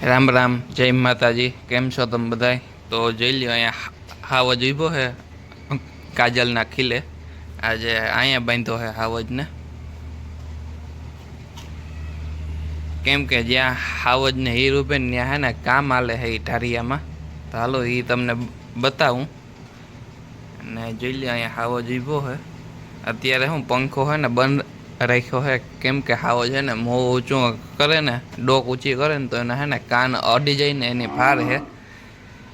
રામ રામ, જય માતાજી. કેમ છો તમે બધાય? તો જોઈ લ્યો, અહીંયા હાવજ ઊભો છે કાજલના ખીલે. આજે અહીંયા બાંધ્યો છે હાવજને, કેમ કે જ્યાં હાવજને હીર ઉભે ને ત્યાં હે ને કામ હાલે છે એ ઢારિયામાં. તો હાલો એ તમને બતાવું. અને જોઈ લ્યો, અહીંયા હાવજ ઊભો છે. અત્યારે હું પંખો છે ને બંધ રાખ્યો છે, કેમ કે હાવજ છે ને મોં ઊંચું કરે ને, ડોક ઊંચી કરે ને તો એના હે ને કાન અડી જાય ને એની ભાર છે.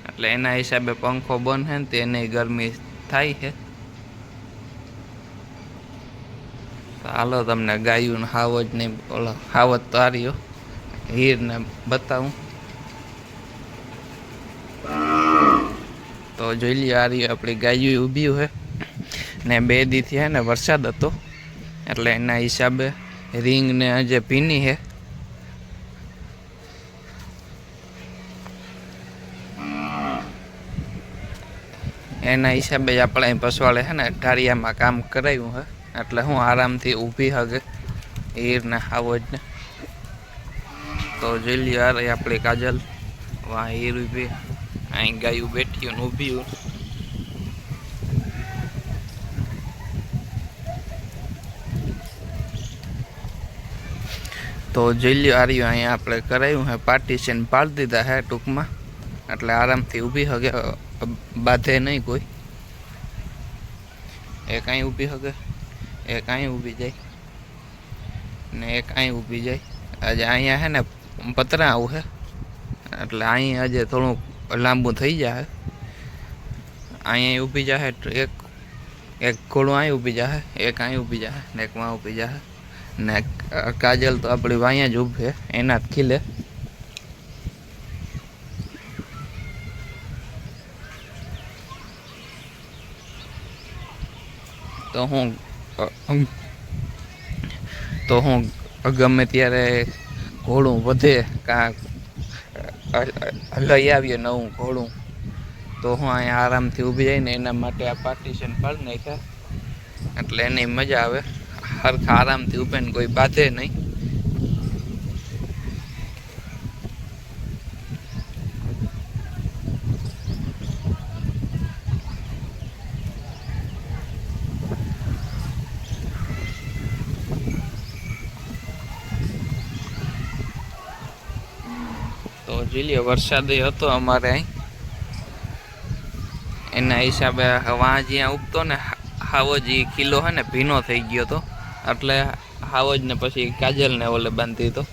એટલે એના હિસાબે પંખો બંધ છે ને તેને ગરમી થાય છે. તો હાલો તમને ગાયું ને હાવજ ને ઓલો હાવજ તો હાર્યો હીર ને બતાવું. તો જોઈ લ્યો, આ રહ્યું આપણી ગાયું ઊભી છે ને 2 દીથી હે ને વરસાદ હતો એટલે એના હિસાબે રીંગ ને જે ભીની છે. એના હિસાબે જ આપણે પસવાળે છે ને ઢારિયામાં કામ કરાવ્યું છે, એટલે હું આરામથી ઊભી હગે હીર ને હાવજ ને. તો જોઈ લ્યો, આ રહી આપણી કાજલ, વાં હીર ઊભી, અહીં ગાયું બેઠી ને ઊભી. તો જોઈ લ્યો, આ રહ્યું અહીંયા આપણે કરાવ્યું છે પાર્ટીશન પાડી દીધા છે ટૂંકમાં, એટલે આરામથી ઊભી હગે, બાંધે નહીં કોઈ. એક અહીં ઊભી હગે, એક અહીં ઊભી જાય ને એક અહીં ઊભી જાય. આજે અહીંયા છે ને પતરા આવું છે એટલે અહીં આજે થોડું લાંબુ થઈ જાય. અહીંયા ઊભી જાય, એક ઘોડું અહીં ઊભી જાય, એક અહીં ઊભી જાય ને એક વાં ઊભી જાય. ને કાજલ તો આપણી વાંયા જ ઊભે એના જ ખીલે. તો હું ગમે ત્યારે ઘોડું વધે કાં લઈ આવીએ નવું ઘોડું, તો હું અહીંયા આરામથી ઊભી જાય ને એના માટે આ પાર્ટીશન પાડી નાખ્યા, એટલે એની મજા આવે. હરખા આરામથી ઊભે ને કોઈ બાંધે નહીં. તો જોઈ લ્યો, વરસાદ હતો અમારે અહીં, એના હિસાબે વાં જ્યાં ઉગતો ને હાવજ એ કિલ્લો છે ને ભીનો થઈ ગયો હતો, એટલે હાવજને પછી કાજલને ઓલે બાંધી દીધો.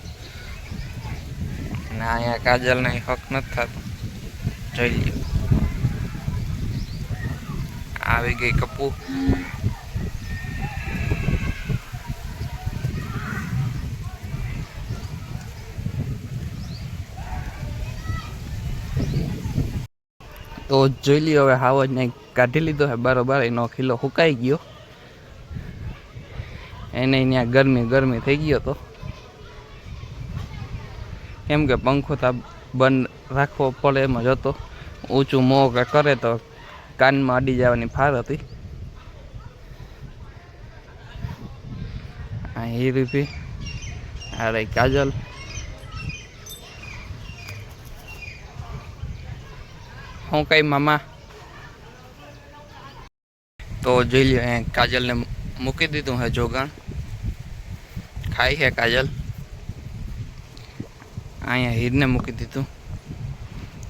ને અહીંયા કાજલને હક નથી થતો. જોઈ લ્યો, આવી ગઈ કપૂ. તો જોઈ લ્યો, હવે હાવજને કાઢી લીધો છે બરોબર, એનો ખીલો સુકાઈ ગયો, એને ત્યાં ગરમી થઈ ગયો હતો, કેમ કે પંખો તો બંધ રાખવો પડે એમ જ હતો. ઊંચું મોં કરે તો કાનમાં અડી જવાની ફાર હતી. આ હીરી, આ રહી કાજલ. હું કઈ મામા? તો જોઈ લ્યો, અહીંયા કાજલને મૂકી દીધું હે જોગાણ, ખાઈ છે કાજલ. અહીંયા હીરને મૂકી દીધું,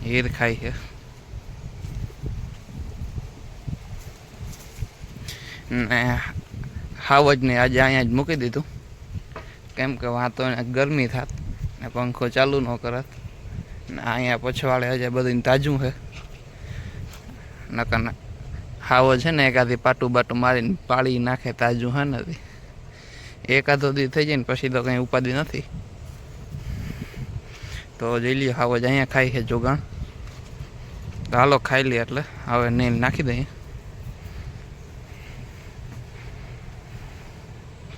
હીર ખાઈ છે. ને હાવજને આજે અહીંયા જ મૂકી દીધું, કેમ કે વાં તો ગરમી થાત ને પંખો ચાલુ ન કરત. ને અહીંયા પછવાડે હજે બધું તાજું છે, નકર હાવજ છે ને એકાદી પાટું બાટું મારીને પાળી નાખે તાજું છે ને. એકાદો દી થઈ જાય ને પછી તો કંઈ ઉપાધિ નથી. તો જોઈ લ્યો, હાવજ અહીંયા ખાઈ છે જોગાણ. તો હાલો ખાઈ લે, એટલે હવે નેલ નાખી દઈએ.